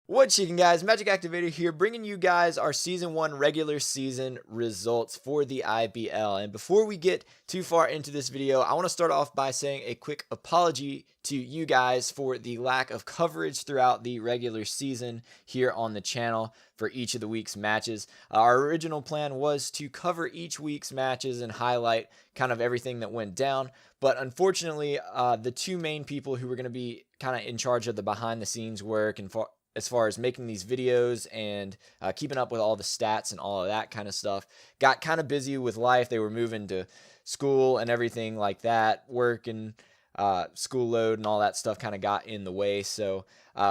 What's shaking, guys? MagicActivatr here, bringing you guys our Season 1 regular season results for the IBL. And before we get too far into this video, I want to start off by saying a quick apology to you guys for the lack of coverage throughout the regular season here on the channel for each of the week's matches. Our original plan was to cover each week's matches and highlight kind of everything that went down. But unfortunately, the two main people who were going to be kind of in charge of the behind the scenes work and as far as making these videos and keeping up with all the stats and all of that kind of stuff, got kind of busy with life. They were moving to school and everything like that. Work and school load and all that stuff kind of got in the way. So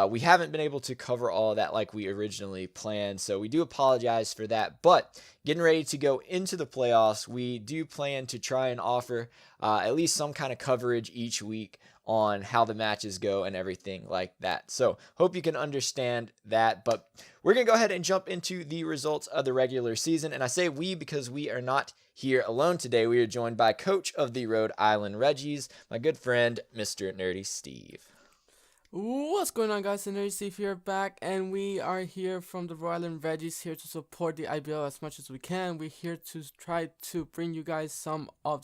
we haven't been able to cover all of that like we originally planned. So we do apologize for that. But getting ready to go into the playoffs, we do plan to try and offer at least some kind of coverage each week on how the matches go and everything like that. So hope you can understand that. But we're going to go ahead and jump into the results of the regular season. And I say we because we are not here alone today. We are joined by coach of the Rhode Island Reggies, my good friend, Mr. Steve. What's going on, guys? TheNerdySteve here, back, and we are here from the Rhode Island Reggies, here to support the IBL as much as we can. We're here to try to bring you guys some of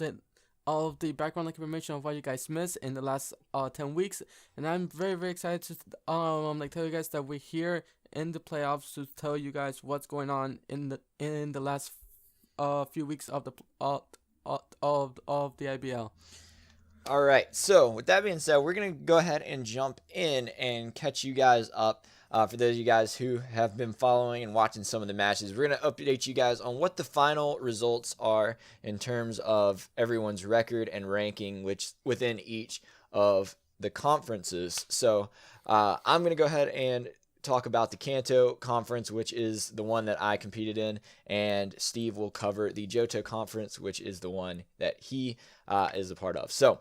the background information of what you guys missed in the last 10 weeks, and I'm very excited to tell you guys that we're here in the playoffs to tell you guys what's going on in the last few weeks of the IBL. All right, so with that being said, we're going to go ahead and jump in and catch you guys up. For those of you guys who have been following and watching some of the matches, we're going to update you guys on what the final results are in terms of everyone's record and ranking, which within each of the conferences. So I'm going to go ahead and talk about the Kanto conference, which is the one that I competed in, and Steve will cover the Johto conference, which is the one that he is a part of. So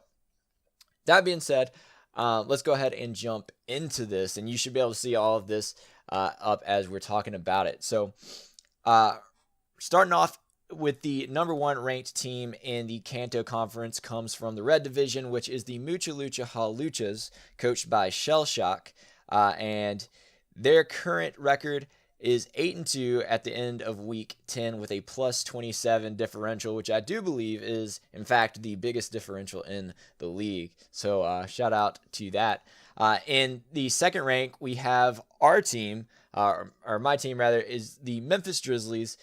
that being said, let's go ahead and jump into this, and you should be able to see all of this up as we're talking about it. So starting off with the #1 ranked team in the Kanto Conference comes from the Red Division, which is the Mucha Lucha Haluchas, coached by ShellShock, and their current record is 8-2 at the end of week 10 with a +27 differential, which I do believe is, in fact, the biggest differential in the league. So shout out to that. In the second rank, we have our team, or my team rather, is the Memphis Grizzlies,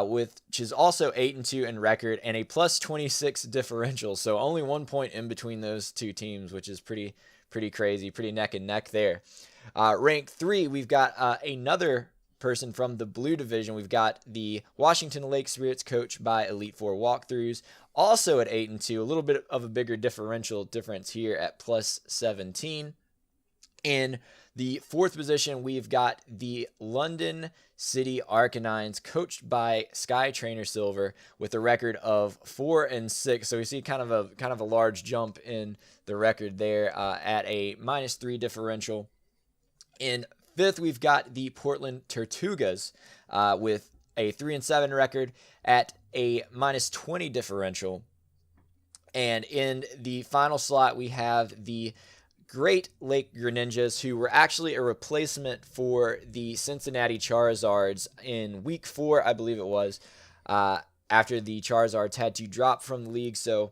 which is also 8-2 in record and a +26 differential. So only 1 point in between those two teams, which is pretty crazy, pretty neck and neck there. Rank 3, we've got another person from the Blue Division. We've got the Washington Lake Spirits, coached by Elite Four Walkthroughs, also at 8-2. A little bit of a bigger differential difference here at +17. In the fourth position, we've got the London City Arcanines, coached by Sky Trainer Silver, with a record of 4-6. So we see kind of a large jump in the record there at a -3 differential. In fifth, we've got the Portland Tortugas with a 3-7 record at a -20 differential. And in the final slot, we have the Great Lake Greninjas, who were actually a replacement for the Cincinnati Charizards in week 4, I believe it was, after the Charizards had to drop from the league. So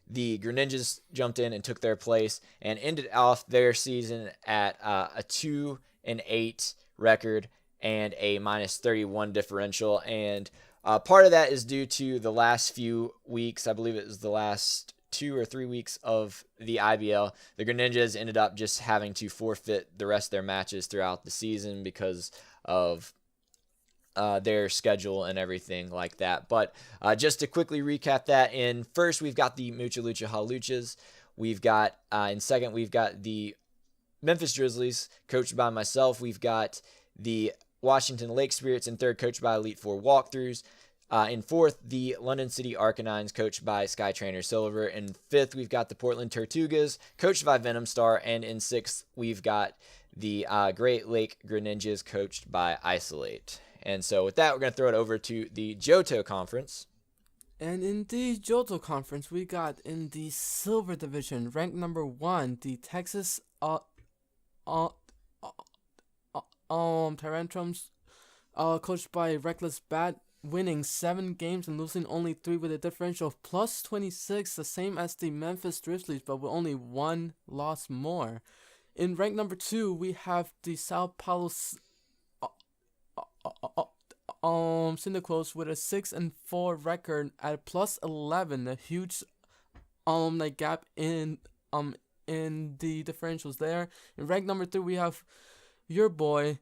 the Greninjas jumped in and took their place and ended off their season at a 2-8 record and a -31 differential. And part of that is due to the last few weeks. I believe it was the last 2 or 3 weeks of the IBL. The Greninjas ended up just having to forfeit the rest of their matches throughout the season because of their schedule and everything like that. But just to quickly recap that, in first, we've got the Mucha Lucha Haluchas. We've got, in second, we've got the Memphis Grizzlies, coached by myself. We've got the Washington Lake Spirits, in third, coached by Elite Four Walkthroughs. In fourth, the London City Arcanines, coached by Sky Trainer Silver. In fifth, we've got the Portland Tortugas, coached by VenomStar. And in sixth, we've got the Great Lake Greninjas, coached by ICEolate. And so with that, we're going to throw it over to the Johto Conference. And in the Johto Conference, we got in the Silver Division, ranked #1, the Texas Tyrantrums, coached by RecklessBat, winning 7 games and losing only 3 with a differential of plus 26, the same as the Memphis Grizzlies, but with only 1 loss more. In rank number 2, we have the Sao Paulo Cyndaquils with a 6-4 record at plus 11, a huge like gap in the differentials there. In rank number 3, we have your boy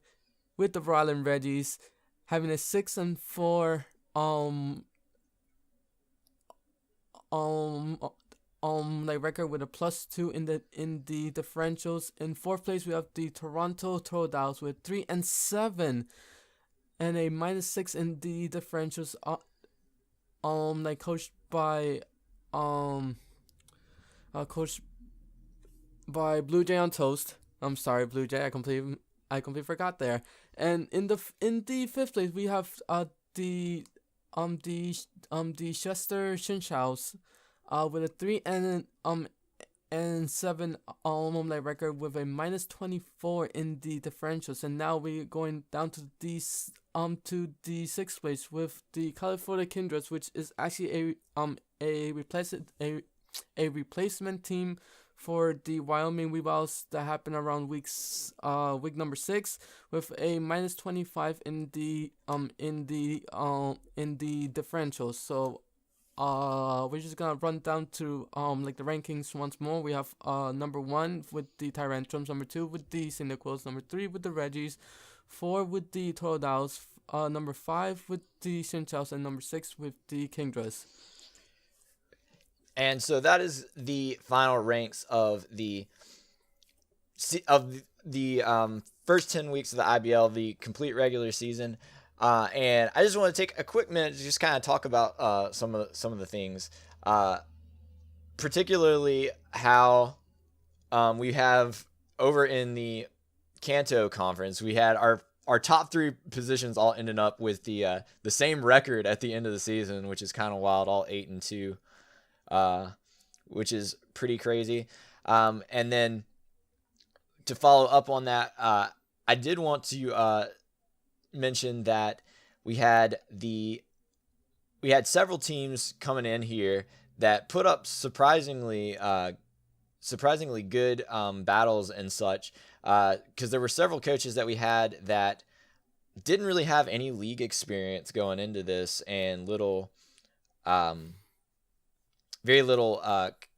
with the Rhode Island Reggies having a 6-4 like record with a +2 in the differentials. In 4th place, we have the Toronto Totals with 3-7 and a -6 in the differentials. Like coached by BlueJayOnToast. I'm sorry, BlueJay. I completely forgot there. And in the 5th place, we have the Chester Shinchaos with a 3-7 like record with a -24 in the differentials. And now we're going down to the 6th place with the California Kindreds, which is actually a replacement team for the Wyoming Weebles that happened around week number 6, with a -25 in the differentials. So we're just gonna run down to like the rankings once more. We have number 1 with the Tyrantrums, number 2 with the Cyndaquils, number 3 with the Reggies, 4 with the Totals, number 5 with the Shinchaos, and number 6 with the Kingdras. And so that is the final ranks of the first 10 weeks of the IBL, the complete regular season. And I just want to take a quick minute to just kind of talk about some of the things, particularly how we have over in the Kanto conference, we had our top 3 positions all ended up with the same record at the end of the season, which is kind of wild, all 8-2. Which is pretty crazy. And then to follow up on that, I did want to mention that we had several teams coming in here that put up surprisingly good battles and such, because there were several coaches that we had that didn't really have any league experience going into this, and very little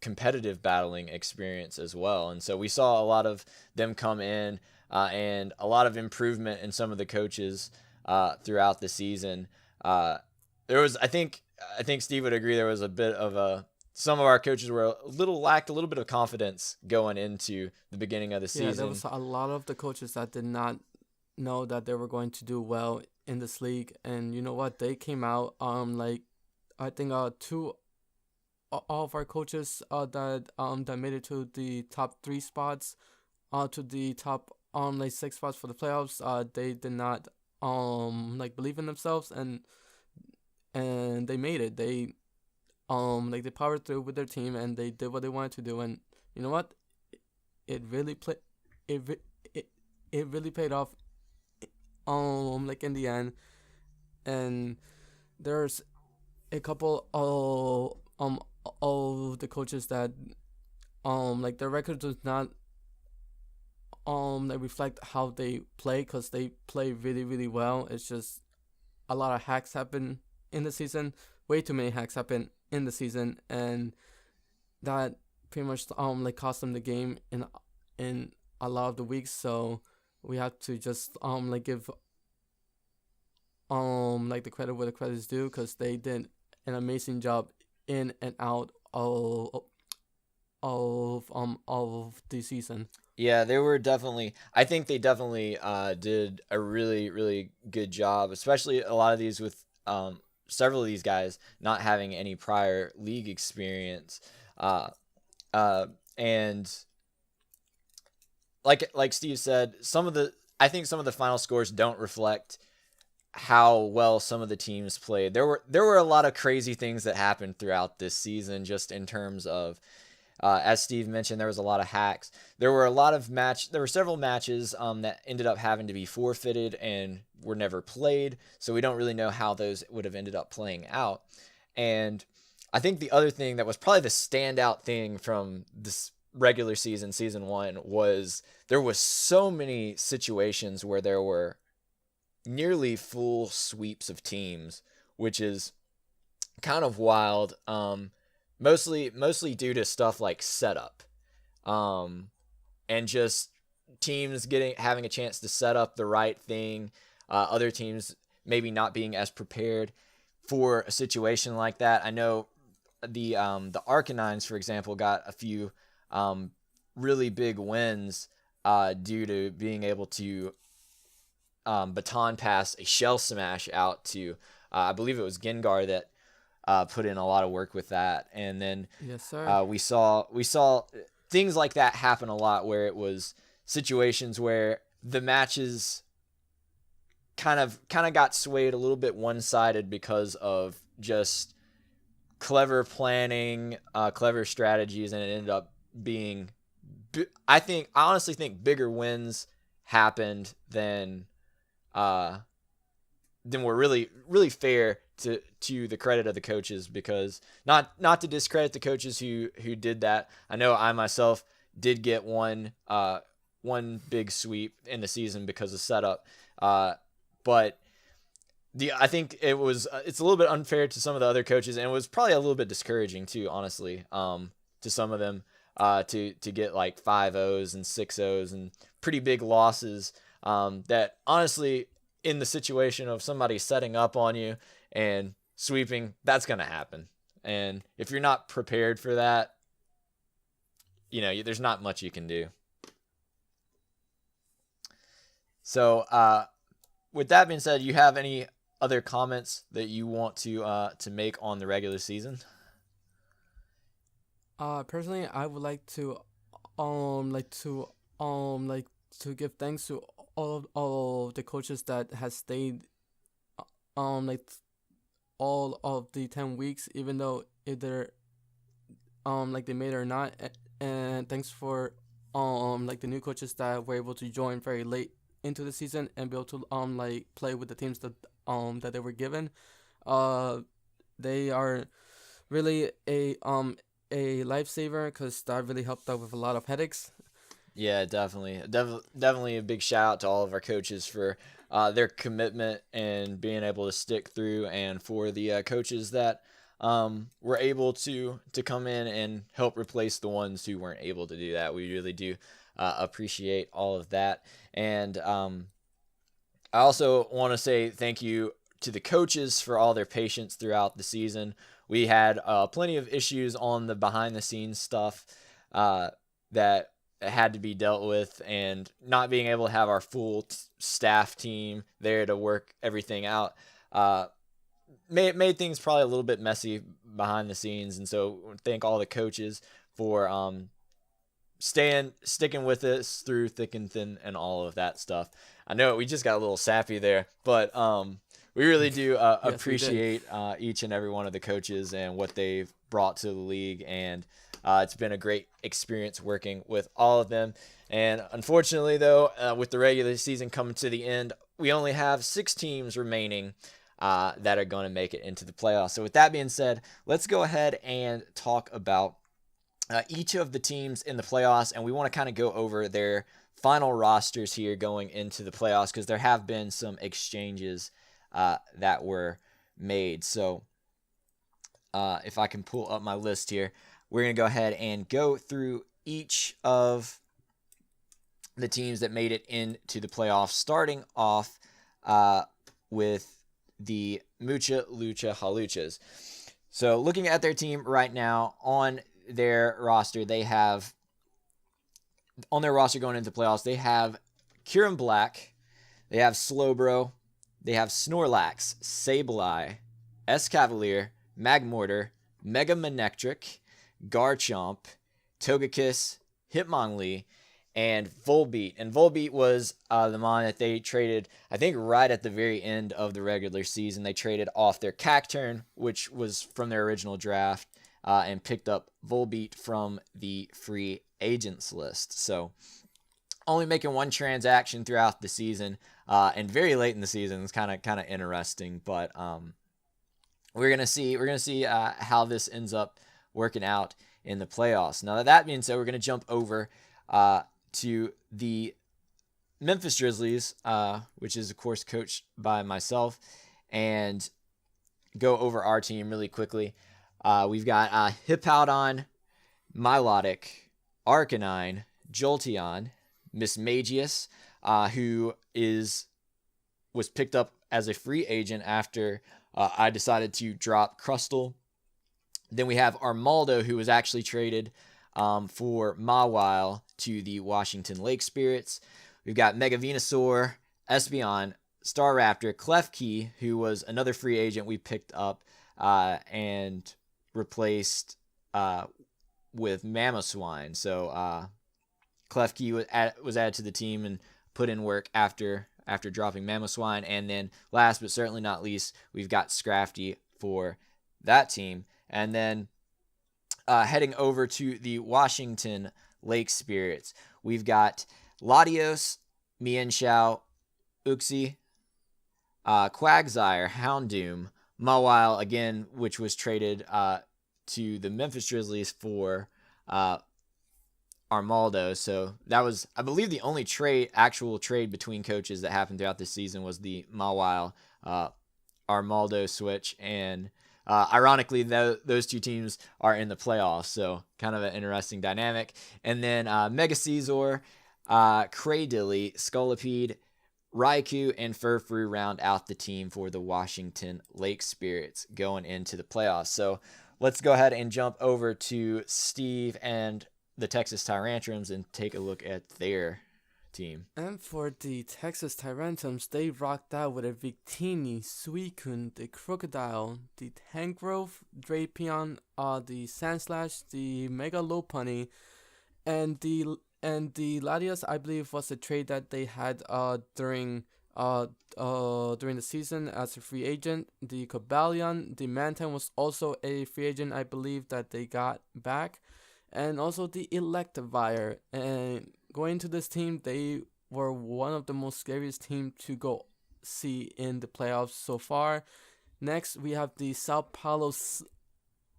competitive battling experience as well. And so we saw a lot of them come in, and a lot of improvement in some of the coaches throughout the season. There was, I think Steve would agree, there was a bit of some of our coaches were lacked a little bit of confidence going into the beginning of the season. Yeah, there was a lot of the coaches that did not know that they were going to do well in this league. And you know what? They came out, like, I think 2 all of our coaches that made it to the top 3 spots, to the top like 6 spots for the playoffs. They did not like believe in themselves, and they made it. They like they powered through with their team, and they did what they wanted to do. And you know what? It really paid off. Like in the end, and there's a couple of the coaches that like their record does not like reflect how they play, because they play really, really well. It's just a lot of hacks happen in the season, way too many hacks happen in the season, and that pretty much like cost them the game in a lot of the weeks. So we have to just like give like the credit where the credit is due, because they did an amazing job in and out of the season. Yeah, they were definitely, I think they definitely did a really, really good job, especially a lot of these with several of these guys not having any prior league experience. And like Steve said, I think some of the final scores don't reflect how well some of the teams played. There were a lot of crazy things that happened throughout this season, just in terms of As Steve mentioned, there was a lot of hacks. There were several matches that ended up having to be forfeited and were never played, so we don't really know how those would have ended up playing out. And I think the other thing that was probably the standout thing from this regular season 1, was there was so many situations where there were nearly full sweeps of teams, which is kind of wild. Mostly due to stuff like setup, and just teams having a chance to set up the right thing. Other teams maybe not being as prepared for a situation like that. I know the Arcanines, for example, got a few really big wins due to being able to baton pass a Shell Smash out to, I believe it was Gengar that put in a lot of work with that. And then yes, sir. We saw things like that happen a lot, where it was situations where the matches kind of got swayed a little bit one-sided because of just clever planning, clever strategies, and it ended up being, I honestly think bigger wins happened than were really fair to the credit of the coaches, because not to discredit the coaches who did that. I know I myself did get one big sweep in the season because of setup, but I think it's a little bit unfair to some of the other coaches, and it was probably a little bit discouraging too, honestly, to some of them, to get like 5-0s and 6-0s and pretty big losses, that honestly, in the situation of somebody setting up on you and sweeping, that's going to happen. And if you're not prepared for that, there's not much you can do. So, with that being said, you have any other comments that you want to make on the regular season? Personally, I would like to give thanks to all of the coaches that has stayed all of the 10 weeks, even though either they made it or not. And thanks for the new coaches that were able to join very late into the season and be able to play with the teams that that they were given. They are really a lifesaver, because that really helped out with a lot of headaches. Yeah, definitely a big shout out to all of our coaches for their commitment and being able to stick through, and for the coaches that were able to come in and help replace the ones who weren't able to do that. We really do appreciate all of that. And I also want to say thank you to the coaches for all their patience throughout the season. We had plenty of issues on the behind the scenes stuff that had to be dealt with, and not being able to have our full staff team there to work everything out made things probably a little bit messy behind the scenes. And so thank all the coaches for sticking with us through thick and thin and all of that stuff. I know we just got a little sappy there, but we really do Yes, appreciate each and every one of the coaches and what they've brought to the league, and it's been a great experience working with all of them. And unfortunately, though, with the regular season coming to the end, we only have 6 teams remaining that are going to make it into the playoffs. So with that being said, let's go ahead and talk about each of the teams in the playoffs, and we want to kind of go over their final rosters here going into the playoffs, because there have been some exchanges that were made. So if I can pull up my list here, we're going to go ahead and go through each of the teams that made it into the playoffs, starting off with the Mucha Lucha Haluchas. So looking at their team right now, on their roster, going into playoffs, they have Kieran Black, they have Slowbro, they have Snorlax, Sableye, Escavalier, Magmortar, Mega Manectric, Garchomp, Togekiss, Hitmonlee, and Volbeat. And Volbeat was the mon that they traded, I think, right at the very end of the regular season. They traded off their Cacturn, which was from their original draft, and picked up Volbeat from the free agents list. So only making one transaction throughout the season, and very late in the season. It's kind of interesting, but we're gonna see how this ends up working out in the playoffs. Now that being said, we're gonna jump over to the Memphis Grizzlies, which is of course coached by myself, and go over our team really quickly. We've got Hippowdon, Milotic, Arcanine, Jolteon, Mismagius, who was picked up as a free agent after I decided to drop Crustle. Then we have Armaldo, who was actually traded for Mawile to the Washington Lake Spirits. We've got Mega Venusaur, Espeon, Staraptor, Klefki, who was another free agent we picked up and replaced with Mamoswine. So Klefki was added to the team and put in work after dropping Mamoswine. And then last but certainly not least, we've got Scrafty for that team. And then heading over to the Washington Lake Spirits, we've got Latios, Mienshao, Uxie, Quagsire, Houndoom, Mawile, again, which was traded to the Memphis Grizzlies for Armaldo. So that was, I believe, the only actual trade between coaches that happened throughout this season was the Mawile Armaldo switch. And ironically, those two teams are in the playoffs, so kind of an interesting dynamic. And then Mega Caesar, Cradilly, Scolipede, Raikou, and Furfrou round out the team for the Washington Lake Spirits going into the playoffs. So let's go ahead and jump over to Steve and the Texas Tyrantrums and take a look at their team. And for the Texas Tyrantrums, they rocked out with a Victini, Suicune, the Crocodile, the Tangrowth, Drapion, the Sandslash, the Mega Lopunny, and the Latias, I believe, was a trade that they had during the season as a free agent. The Cobalion, the Mantine was also a free agent, I believe, that they got back. And also the Electivire. And going to this team, they were one of the most scariest teams to go see in the playoffs so far. Next, we have the Sao Paulo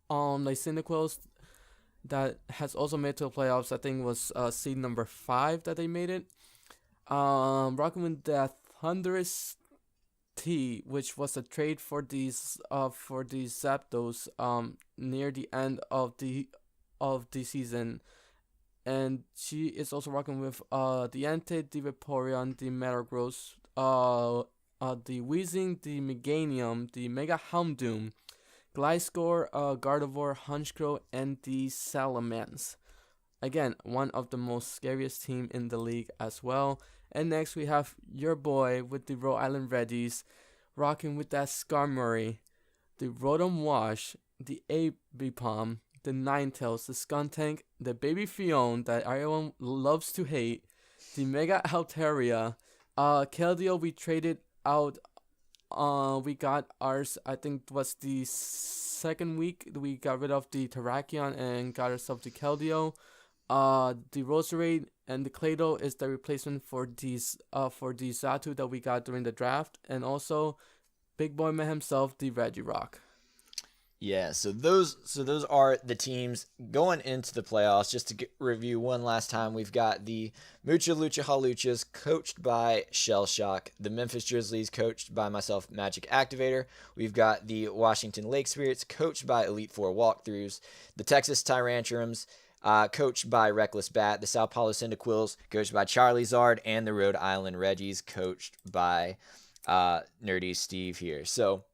Lycinequils that has also made to the playoffs. I think it was seed number 5 that they made it. Rocking with the Thunderous T, which was a trade for these Zapdos near the end of the season, and she is also rocking with the Entei, the Vaporeon, the Metagross, the Weezing, the Meganium, the Mega Houndoom, Gliscor, Gardevoir, Honchkrow, and the Salamence. Again, one of the most scariest team in the league as well. And next we have your boy with the Rhode Island Reggies, rocking with that Skarmory, the Rotom Wash, the Abipom, the Ninetales, the Skuntank, the Baby Fion that everyone loves to hate, the Mega Altaria, Keldeo we traded out. We got ours, I think it was the second week. We got rid of the Terrakion and got ourselves the Keldeo. The Roserade and the Clado is the replacement for the Zatu that we got during the draft, and also Big Boy Man himself, the Regirock. Yeah, so those are the teams going into the playoffs. Just to review one last time, we've got the Mucha Lucha Haluchas, coached by ShellShock, the Memphis Grizzlies, coached by myself, MagicActivatr. We've got the Washington Lake Spirits, coached by Elite Four Walkthroughs, the Texas Tyrantrums, coached by RecklessBat, the Sao Paulo Cyndaquils, coached by Charlie Zard, and the Rhode Island Reggies, coached by NerdySteve here. So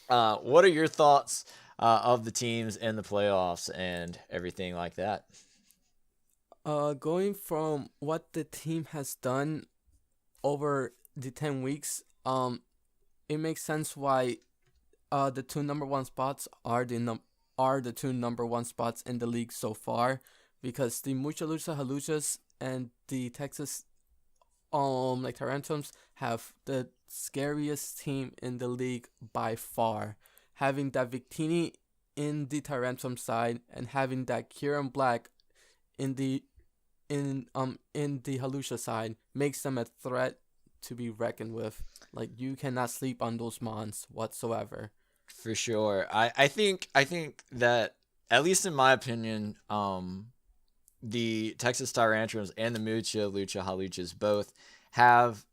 what are your thoughts of the teams in the playoffs and everything like that? Going from what the team has done over the 10 weeks, it makes sense why the two number one spots are the two number one spots in the league so far, because the Mucha Lucha Haluchas and the Texas Tyrantrums have the scariest team in the league by far, having that Victini in the Tyrantrum side and having that Kieran Black in the Halusha side makes them a threat to be reckoned with. Like, you cannot sleep on those mons whatsoever. For sure. I think that, at least in my opinion, the Texas Tyrantrums and the Mucha Lucha Haluchas both have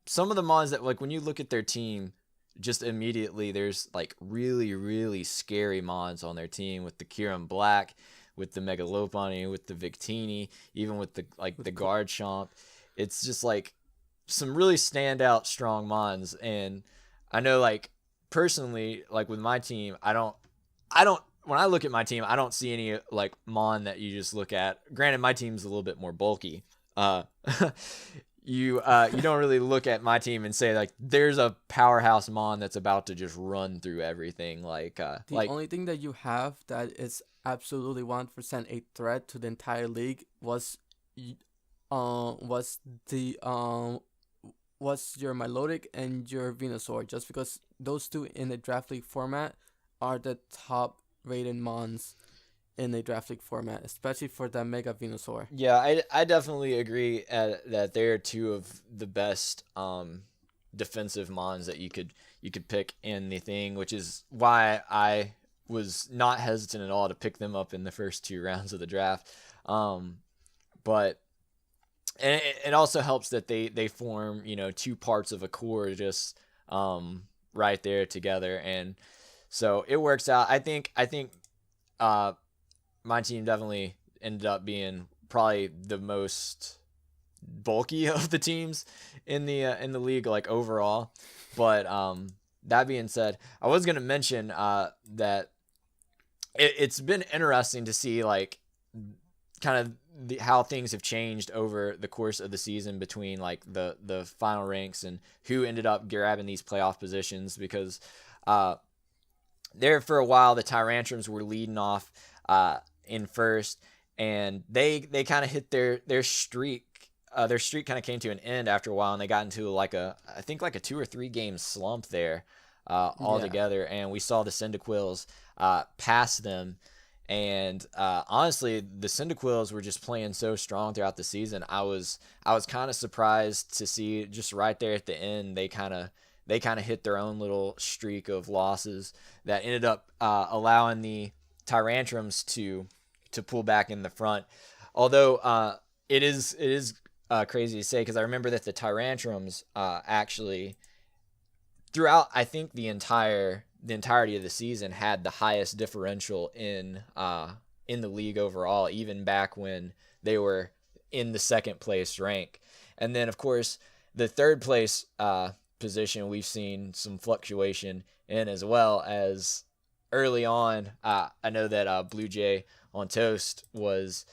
some of the mons that, like, when you look at their team, just immediately there's like really, really scary mons on their team, with the Kieran Black, with the Megalopony, with the Victini, even with the Guard Chomp. It's just like some really standout strong mons. And I know, like, personally, like with my team, I don't when I look at my team, I don't see any like mon that you just look at. Granted, my team's a little bit more bulky. You don't really look at my team and say, like, there's a powerhouse mon that's about to just run through everything. The only thing that you have that is absolutely 100% a threat to the entire league was your Milotic and your Venusaur, just because those two in the draft league format are the top rated mons in the draft league format, especially for the Mega Venusaur. Yeah, I definitely agree that they're two of the best defensive mons that you could pick in the thing, which is why I was not hesitant at all to pick them up in the first 2 rounds of the draft. But and it also helps that they form, 2 parts of a core just right there together, and so it works out. I think my team definitely ended up being probably the most bulky of the teams in the league, like, overall. But that being said, I was gonna mention that it's been interesting to see, like, kind of how things have changed over the course of the season between, like, the final ranks and who ended up grabbing these playoff positions, because there for a while the Tyrantrums were leading off in first, and they kind of hit their streak. Their streak kind of came to an end after a while, and they got into I think a 2 or 3 game slump there altogether. Yeah. And we saw the Cyndaquils pass them. And honestly, the Cyndaquils were just playing so strong throughout the season. I was kind of surprised to see just right there at the end they kind of hit their own little streak of losses that ended up allowing the Tyrantrums to pull back in the front. Although it is crazy to say, because I remember that the Tyrantrums actually throughout, I think, the entirety of the season had the highest differential in the league overall, even back when they were in the second place rank. And then, of course, the third place position we've seen some fluctuation in, as well as early on. I know that BlueJayOnToast was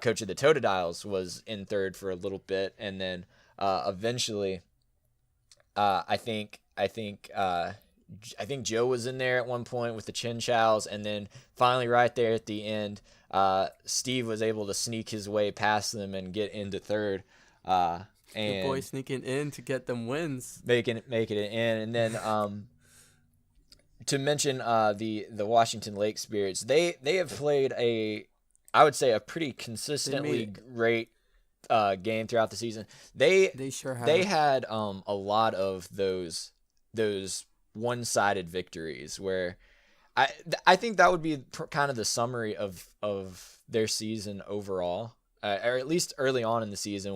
coach of the Totodiles, was in third for a little bit, and then eventually I think Joe was in there at one point with the Chin Chows, and then finally right there at the end, Steve was able to sneak his way past them and get into third. And the boy sneaking in to get them wins, making it in. And then to mention the Washington Lake Spirits, they have played I would say a pretty consistently great game throughout the season. They sure have. They had a lot of those one-sided victories where I think that would be kind of the summary of their season overall, or at least early on in the season.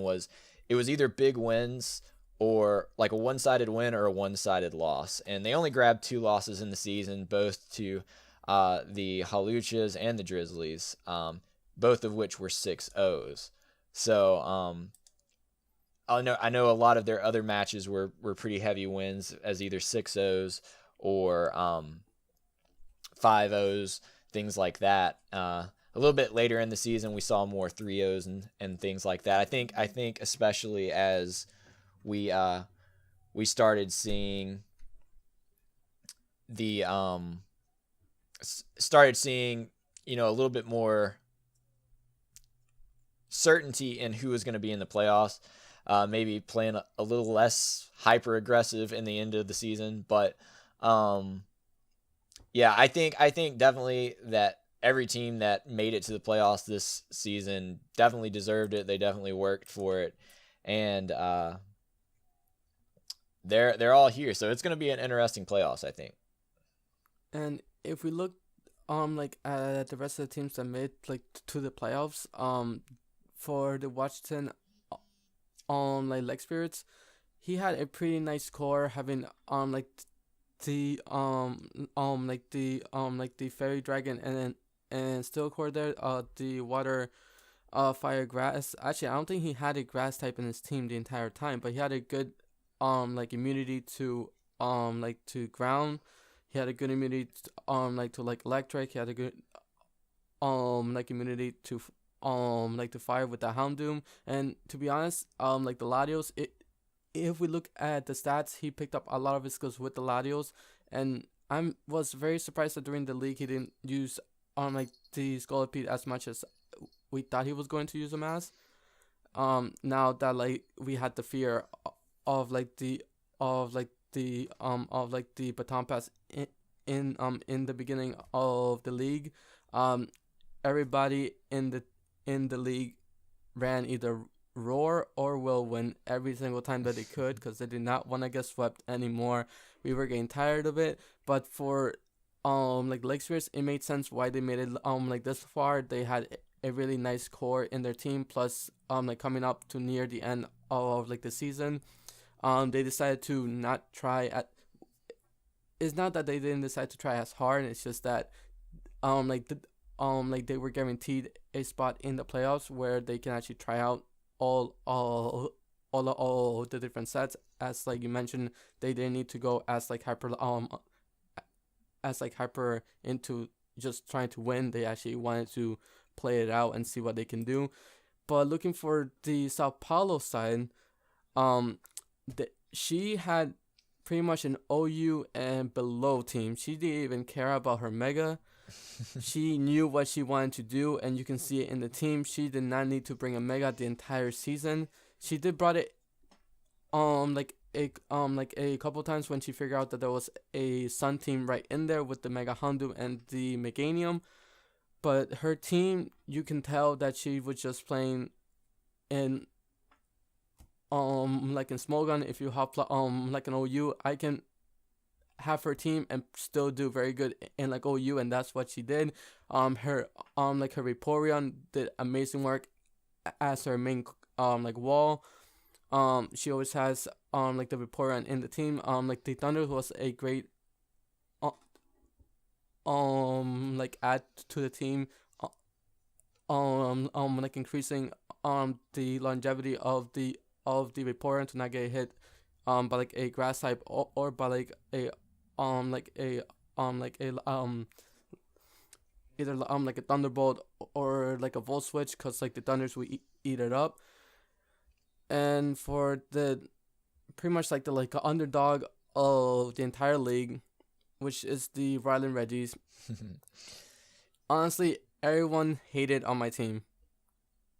It was either big wins or like a one-sided win or a one-sided loss, and they only grabbed 2 losses in the season, both to the Haluchas and the Drizzlies, both of which were 6-0s. So I know a lot of their other matches were pretty heavy wins, as either 6-0s or 5-0s, things like that. A little bit later in the season, we saw more 3-0s and things like that. I think especially as we started seeing a little bit more certainty in who was going to be in the playoffs. Maybe playing a little less hyper aggressive in the end of the season, but Yeah, I think definitely that every team that made it to the playoffs this season definitely deserved it. They definitely worked for it, and they're all here. So it's going to be an interesting playoffs, I think. And if we look like at the rest of the teams that made like to the playoffs, for the Washington like Leg Spirits, he had a pretty nice score, having like the fairy dragon and steel core there, the water, fire, grass. Actually, I don't think he had a grass type in his team the entire time, but he had a good like immunity to like to ground. He had a good immunity like to like electric. He had a good like immunity to like to fire with the Houndoom. And to be honest, like the Latios, if we look at the stats, he picked up a lot of his skills with the Latios, and I was very surprised that during the league he didn't use like the Scolipede as much as we thought he was going to use them as. Now that like we had the fear of like the baton pass in the beginning of the league, everybody in the league ran either Roar or Whirlwind every single time that they could, because they did not want to get swept anymore. We were getting tired of it. But for like Lake Spirits, it made sense why they made it like this far. They had a really nice core in their team, plus like coming up to near the end of like the season, they decided to not try at. It's not that they didn't decide to try as hard. It's just that like they were guaranteed a spot in the playoffs where they can actually try out all the different sets. As like you mentioned, they didn't need to go as hyper into just trying to win. They actually wanted to play it out and see what they can do. But looking for the Sao Paulo side, she had pretty much an OU and below team. She didn't even care about her Mega. She knew what she wanted to do, and you can see it in the team. She did not need to bring a Mega the entire season. She did brought it like a couple times when she figured out that there was a Sun team right in there with the Mega Houndoom and the Meganium. But her team, you can tell that she was just playing in like in small gun. If you have like an OU, I can have her team and still do very good in like OU, and that's what she did. Her like her Vaporeon did amazing work as her main like wall. She always has like the Vaporeon in the team. Like the Thunder was a great like add to the team. Like increasing the longevity of the Vaporeon to not get hit by like a grass type or by like a either like a Thunderbolt or like a Volt Switch, because like the Thunders will eat it up. And for the pretty much like the like underdog of the entire league, which is the Ryland Reggies, honestly, everyone hated on my team.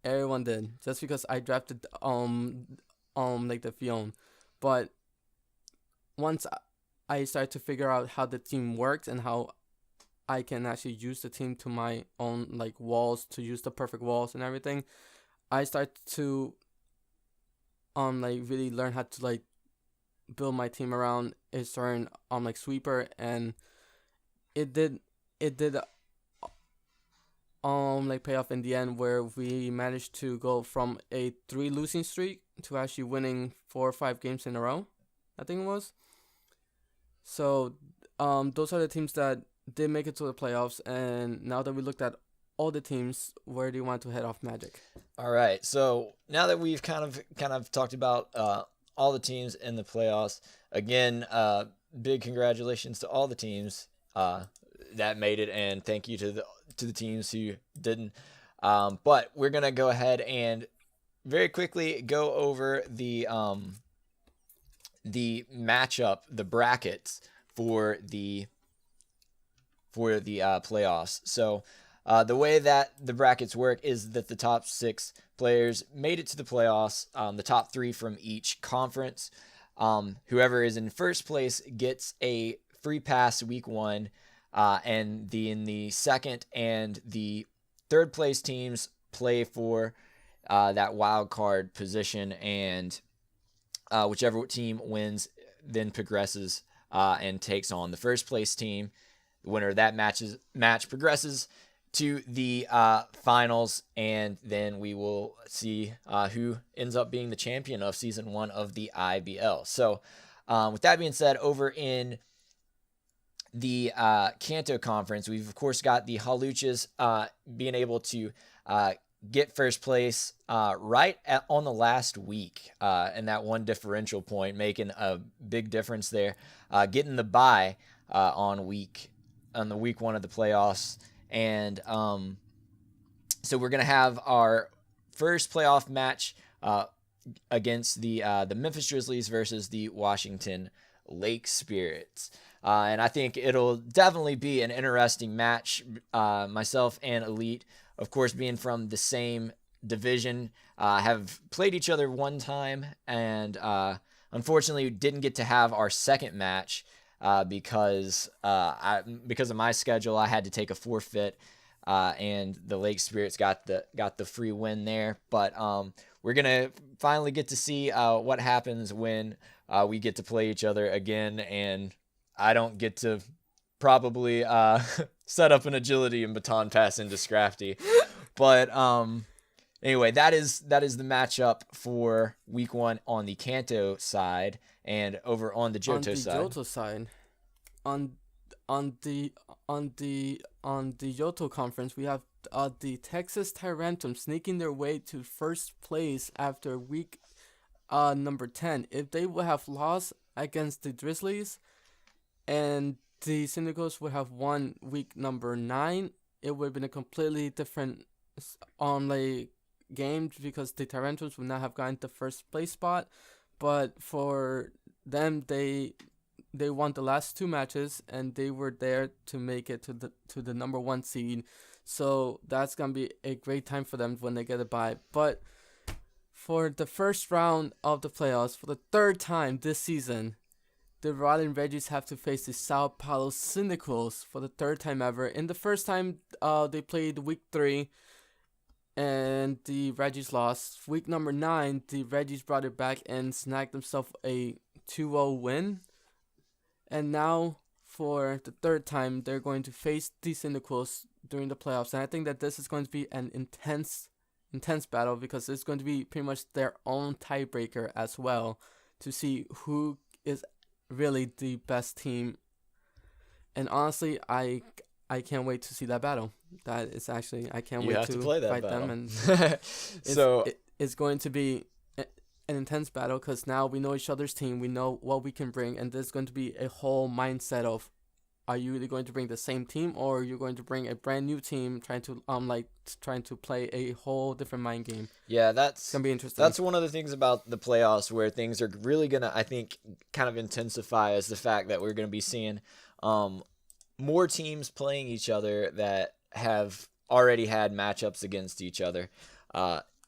Everyone did, just because I drafted like the Fion. But once I started to figure out how the team works and how I can actually use the team to my own like walls, to use the perfect walls and everything, I started to like really learn how to like build my team around a certain like sweeper, and it did like pay off in the end, where we managed to go from a 3 losing streak to actually winning 4 or 5 games in a row, I think it was. So those are the teams that did make it to the playoffs. And now that we looked at all the teams, where do you want to head off, Magic? All right. So now that we've kind of talked about all the teams in the playoffs, again, big congratulations to all the teams that made it, and thank you to the teams who didn't. But we're gonna go ahead and very quickly go over the matchup, the brackets for the playoffs. So the way that the brackets work is that the top 6 players made it to the playoffs. The top 3 from each conference. Whoever is in first place gets a free pass week 1 and in the second and the third place teams play for that wild card position, and whichever team wins then progresses and takes on the first place team. The winner of that match progresses to the finals, and then we will see who ends up being the champion of Season 1 of the IBL. So with that being said, over in the Kanto Conference, we've of course got the Haluchas being able to get first place on the last week, and that one differential point making a big difference there, getting the bye on the week 1 of the playoffs. And so we're gonna have our first playoff match against the Memphis Grizzlies versus the Washington Lake Spirits. And I think it'll definitely be an interesting match. Myself and Elite, of course, being from the same division, have played each other one time, and unfortunately didn't get to have our second match because of my schedule. I had to take a forfeit, and the Lake Spirits got the free win there. But we're gonna finally get to see what happens when we get to play each other again, and I don't get to probably set up an agility and baton pass into Scrafty. But anyway, that is the matchup for week 1 on the Kanto side, and over on the Johto side. On the Johto conference, we have the Texas Tyrantum sneaking their way to first place after week number 10. If they would have lost against the Drizzlies and the Syndicos would have won week number 9, it would have been a completely different game, because the Tyrantums would not have gotten the first place spot. But for them, they won the last 2 matches, and they were there to make it to the number 1 seed. So that's gonna be a great time for them when they get a bye. But for the first round of the playoffs, for the 3rd time this season, the Rod and Reggies have to face the Sao Paulo Syndicals for the 3rd time ever. In the first time, they played week 3, and the Reggies lost. Week number 9, the Reggies brought it back and snagged themselves a 2-0 win. And now, for the 3rd time, they're going to face the Syndicals during the playoffs. And I think that this is going to be an intense battle, because it's going to be pretty much their own tiebreaker as well, to see who is really the best team. And honestly, I can't wait to see that battle. That is actually, I can't wait to play that fight battle. them. And it's going to be an intense battle, because now we know each other's team, we know what we can bring, and there's going to be a whole mindset of, are you really going to bring the same team, or are you going to bring a brand new team trying to play a whole different mind game? Yeah, that's gonna be interesting. That's one of the things about the playoffs where things are really gonna, I think, kind of intensify, is the fact that we're gonna be seeing more teams playing each other that have already had matchups against each other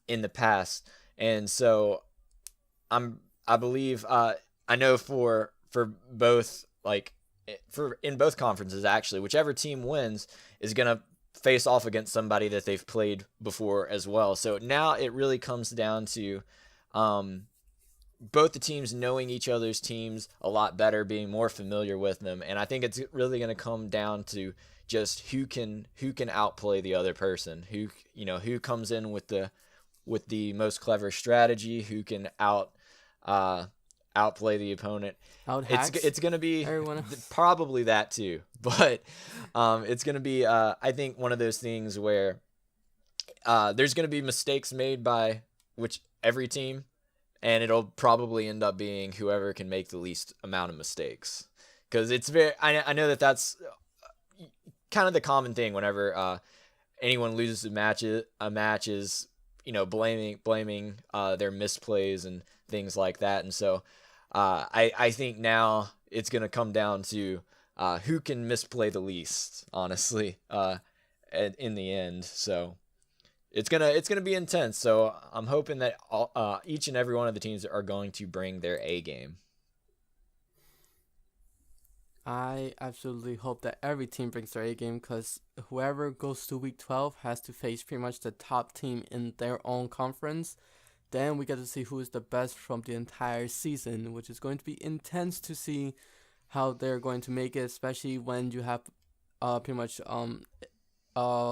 in the past. And so I believe I know for both, like, in both conferences, actually, whichever team wins is going to face off against somebody that they've played before as well. So now it really comes down to both the teams knowing each other's teams a lot better, being more familiar with them. And I think it's really going to come down to just who can outplay the other person, who comes in with the most clever strategy, who can outplay the opponent. It's going to be probably that too, but it's going to be I think one of those things where there's going to be mistakes made by every team, and it'll probably end up being whoever can make the least amount of mistakes, because it's I know that's kind of the common thing whenever anyone loses a match is blaming their misplays and things like that. And so I think now it's going to come down to who can misplay the least, honestly, in the end. So it's gonna be intense. So I'm hoping that each and every one of the teams are going to bring their A game. I absolutely hope that every team brings their A game, because whoever goes to week 12 has to face pretty much the top team in their own conference. Then we get to see who is the best from the entire season, which is going to be intense to see how they're going to make it, especially when you have pretty much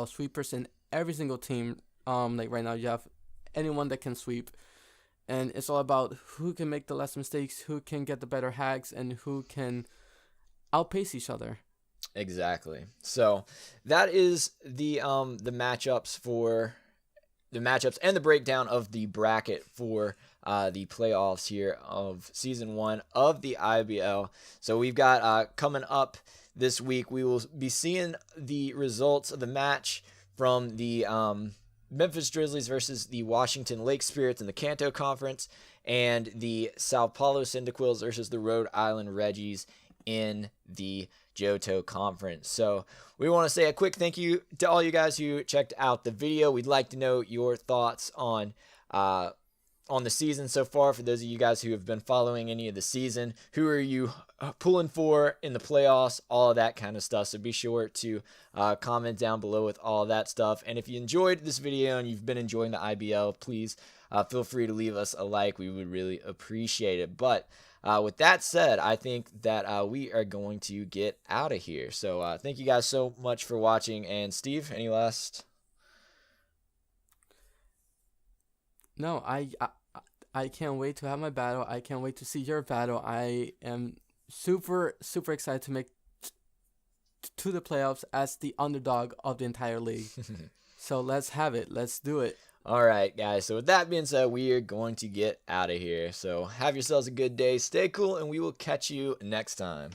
sweepers in every single team. Like right now you have anyone that can sweep, and it's all about who can make the less mistakes, who can get the better hacks, and who can outpace each other. Exactly. So that is the matchups for the matchups and the breakdown of the bracket for the playoffs here of season 1 of the IBL. So we've got coming up this week, we will be seeing the results of the match from the Memphis Grizzlies versus the Washington Lake Spirits in the Kanto Conference, and the Sao Paulo Cyndaquils versus the Rhode Island Reggies in the Johto Conference. So we want to say a quick thank you to all you guys who checked out the video. We'd like to know your thoughts on the season so far. For those of you guys who have been following any of the season, who are you pulling for in the playoffs, all of that kind of stuff. So be sure to comment down below with all of that stuff. And if you enjoyed this video and you've been enjoying the IBL, please feel free to leave us a like. We would really appreciate it. But with that said, I think that we are going to get out of here. So thank you guys so much for watching. And Steve, any last? No, I can't wait to have my battle. I can't wait to see your battle. I am super excited to make to the playoffs as the underdog of the entire league. So let's have it. Let's do it. All right, guys. So with that being said, we are going to get out of here. So have yourselves a good day. Stay cool, and we will catch you next time.